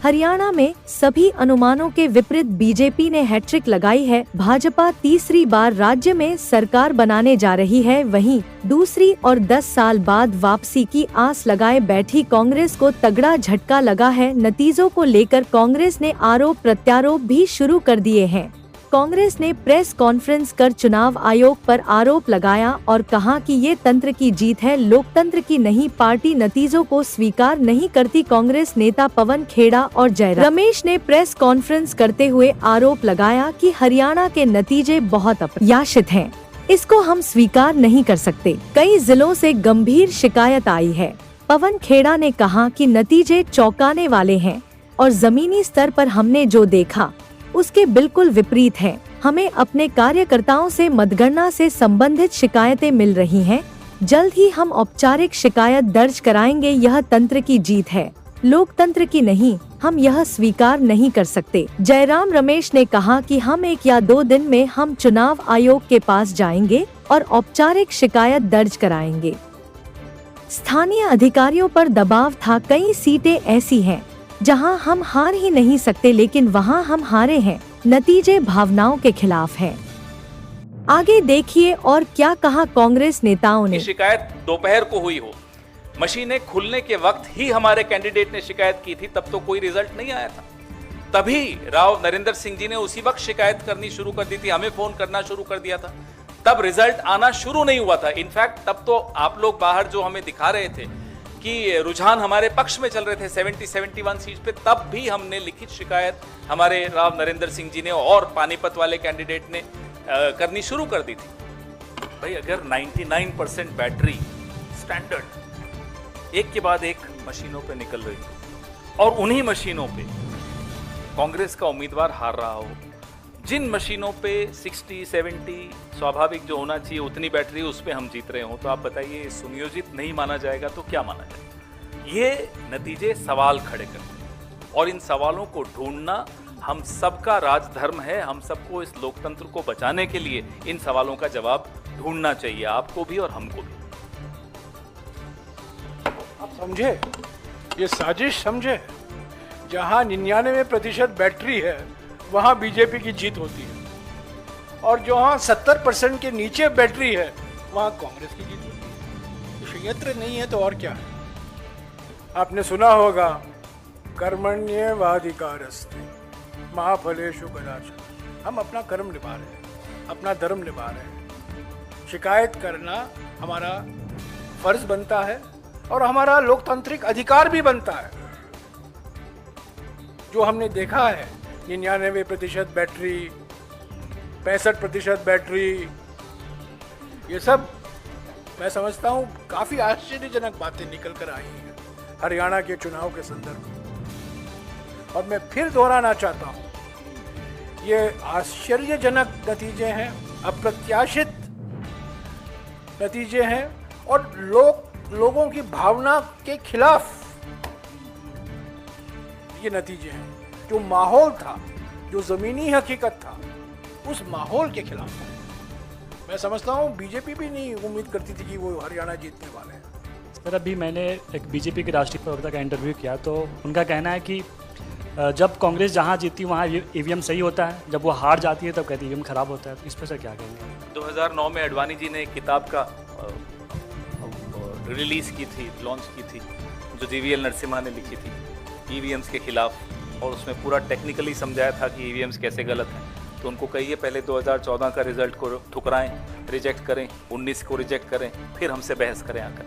हरियाणा में सभी अनुमानों के विपरीत बीजेपी ने हैट्रिक लगाई है। भाजपा तीसरी बार राज्य में सरकार बनाने जा रही है। वहीं दूसरी और 10 साल बाद वापसी की आस लगाए बैठी कांग्रेस को तगड़ा झटका लगा है। नतीजों को लेकर कांग्रेस ने आरोप प्रत्यारोप भी शुरू कर दिए हैं। कांग्रेस ने प्रेस कॉन्फ्रेंस कर चुनाव आयोग पर आरोप लगाया और कहा कि ये तंत्र की जीत है, लोकतंत्र की नहीं। पार्टी नतीजों को स्वीकार नहीं करती। कांग्रेस नेता पवन खेड़ा और जयराम रमेश ने प्रेस कॉन्फ्रेंस करते हुए आरोप लगाया कि हरियाणा के नतीजे बहुत अप्रत्याशित हैं। इसको हम स्वीकार नहीं कर सकते। कई जिलों से गंभीर शिकायत आई है। पवन खेड़ा ने कहा कि नतीजे चौंकाने वाले हैं और जमीनी स्तर पर हमने जो देखा उसके बिल्कुल विपरीत है। हमें अपने कार्यकर्ताओं से मतगणना से संबंधित शिकायतें मिल रही हैं। जल्द ही हम औपचारिक शिकायत दर्ज कराएंगे। यह तंत्र की जीत है, लोकतंत्र की नहीं। हम यह स्वीकार नहीं कर सकते। जयराम रमेश ने कहा कि हम 1 या 2 दिन में हम चुनाव आयोग के पास जाएंगे और औपचारिक शिकायत दर्ज कराएंगे। स्थानीय अधिकारियों पर दबाव था। कई सीटें ऐसी हैं जहां हम हार ही नहीं सकते, लेकिन वहां हम हारे हैं। नतीजे भावनाओं के खिलाफ हैं। आगे देखिए और क्या कहा कांग्रेस नेताओं ने। शिकायत दोपहर को हुई हो, मशीनें खुलने के वक्त ही हमारे कैंडिडेट ने शिकायत की थी, तब तो कोई रिजल्ट नहीं आया था। तभी राव नरेंद्र सिंह जी ने उसी वक्त शिकायत करनी शुरू कर दी थी, हमें फोन करना शुरू कर दिया था। तब रिजल्ट आना शुरू नहीं हुआ था। इनफैक्ट तब तो आप लोग बाहर जो हमें दिखा रहे थे कि रुझान हमारे पक्ष में चल रहे थे 70-71 सीट पे, तब भी हमने लिखित शिकायत हमारे राव नरेंद्र सिंह जी ने और पानीपत वाले कैंडिडेट ने करनी शुरू कर दी थी। भाई अगर 99% बैटरी स्टैंडर्ड एक के बाद एक मशीनों पे निकल रही हो और उन्हीं मशीनों पे कांग्रेस का उम्मीदवार हार रहा हो, जिन मशीनों पे 60-70 स्वाभाविक जो होना चाहिए उतनी बैटरी उस पे हम जीत रहे हो, तो आप बताइए सुनियोजित नहीं माना जाएगा तो क्या माना जाएगा। ये नतीजे सवाल खड़े करते हैं और इन सवालों को ढूंढना हम सबका राजधर्म है। हम सबको इस लोकतंत्र को बचाने के लिए इन सवालों का जवाब ढूंढना चाहिए, आपको भी और हमको भी। आप समझे, ये साजिश समझे। जहां 99% बैटरी है वहां बीजेपी की जीत होती है और जहां 70% के नीचे बैटरी है वहां कांग्रेस की जीत होती है। तो षड्यंत्र नहीं है तो और क्या है। आपने सुना होगा कर्मण्येवाधिकारस्ते मा फलेषु कदाचन। हम अपना कर्म निभा रहे हैं, अपना धर्म निभा रहे हैं। शिकायत करना हमारा फर्ज बनता है और हमारा लोकतांत्रिक अधिकार भी बनता है। जो हमने देखा है 99% बैटरी, 65% बैटरी, ये सब मैं समझता हूँ काफी आश्चर्यजनक बातें निकल कर आई हैं हरियाणा के चुनाव के संदर्भ में। और मैं फिर दोहराना चाहता हूँ, ये आश्चर्यजनक नतीजे हैं, अप्रत्याशित नतीजे हैं और लोगों की भावना के खिलाफ ये नतीजे हैं। जो माहौल था, जो जमीनी हकीकत था, उस माहौल के खिलाफ है। मैं समझता हूँ बीजेपी भी नहीं उम्मीद करती थी कि वो हरियाणा जीतने वाले हैं। सर अभी मैंने एक बीजेपी के राष्ट्रीय प्रवक्ता का इंटरव्यू किया तो उनका कहना है कि जब कांग्रेस जहाँ जीतती है वहाँ ईवीएम सही होता है, जब वो हार जाती है तब कहती है ईवीएम खराब होता है। इस पर सर क्या कहेंगे। 2009 में अडवाणी जी ने एक किताब का रिलीज की थी, लॉन्च की थी, जो जीवीएल नरसिम्हा ने लिखी थी ईवीएम्स के खिलाफ, और उसमें पूरा टेक्निकली समझाया था कि ईवीएम्स कैसे गलत हैं। तो उनको कहिए पहले 2014 का रिजल्ट को ठुकराएं, रिजेक्ट करें, 19 को रिजेक्ट करें, फिर हमसे बहस करें आकर।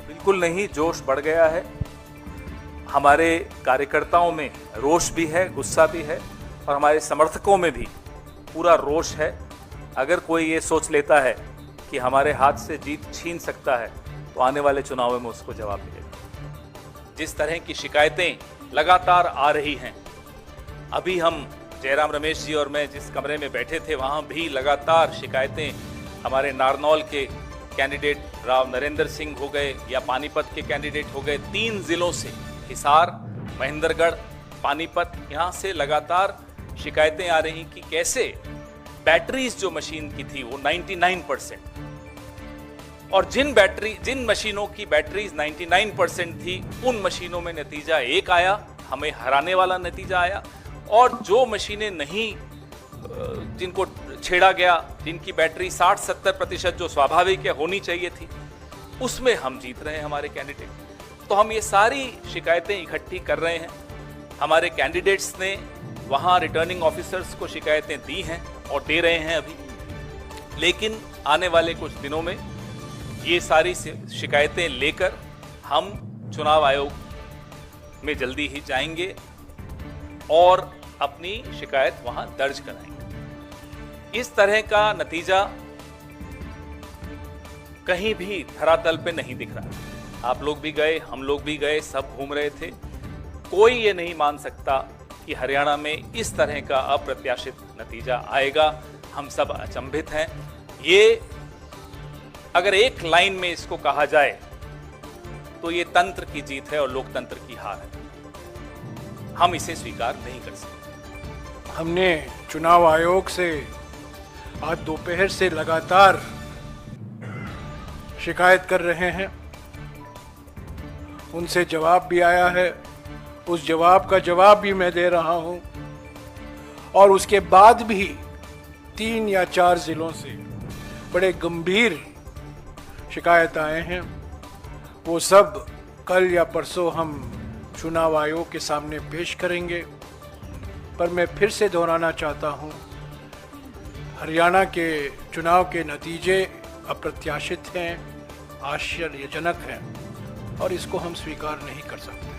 बिल्कुल नहीं, जोश बढ़ गया है। हमारे कार्यकर्ताओं में रोष भी है, गुस्सा भी है और हमारे समर्थकों में भी पूरा रोष है। अगर कोई ये सोच लेता है कि हमारे हाथ से जीत छीन सकता है तो आने वाले चुनाव में उसको जवाब मिलेगा। जिस तरह की शिकायतें लगातार आ रही हैं, अभी हम जयराम रमेश जी और मैं जिस कमरे में बैठे थे वहाँ भी लगातार शिकायतें हमारे नारनौल के कैंडिडेट राव नरेंद्र सिंह हो गए या पानीपत के कैंडिडेट हो गए, 3 जिलों से हिसार, महेंद्रगढ़, पानीपत, यहाँ से लगातार शिकायतें आ रही कि कैसे बैटरीज जो मशीन की थी वो 99% और जिन मशीनों की बैटरीज 99% थी उन मशीनों में नतीजा 1 आया, हमें हराने वाला नतीजा आया, और जो मशीनें नहीं जिनको छेड़ा गया, जिनकी बैटरी 60-70% जो स्वाभाविक है होनी चाहिए थी, उसमें हम जीत रहे हैं हमारे कैंडिडेट। तो हम ये सारी शिकायतें इकट्ठी कर रहे हैं। हमारे कैंडिडेट्स ने वहाँ रिटर्निंग ऑफिसर्स को शिकायतें दी हैं और दे रहे हैं अभी, लेकिन आने वाले कुछ दिनों में ये सारी शिकायतें लेकर हम चुनाव आयोग में जल्दी ही जाएंगे और अपनी शिकायत वहां दर्ज कराएंगे। इस तरह का नतीजा कहीं भी धरातल पे नहीं दिख रहा। आप लोग भी गए, हम लोग भी गए, सब घूम रहे थे। कोई ये नहीं मान सकता कि हरियाणा में इस तरह का अप्रत्याशित नतीजा आएगा। हम सब अचंभित हैं। ये अगर एक लाइन में इसको कहा जाए तो ये तंत्र की जीत है और लोकतंत्र की हार है। हम इसे स्वीकार नहीं कर सकते। हमने चुनाव आयोग से आज दोपहर से लगातार शिकायत कर रहे हैं। उनसे जवाब भी आया है, उस जवाब का जवाब भी मैं दे रहा हूं, और उसके बाद भी 3 या 4 जिलों से बड़े गंभीर शिकायत आए हैं। वो सब कल या परसों हम चुनाव आयोग के सामने पेश करेंगे। पर मैं फिर से दोहराना चाहता हूं, हरियाणा के चुनाव के नतीजे अप्रत्याशित हैं, आश्चर्यजनक हैं, और इसको हम स्वीकार नहीं कर सकते।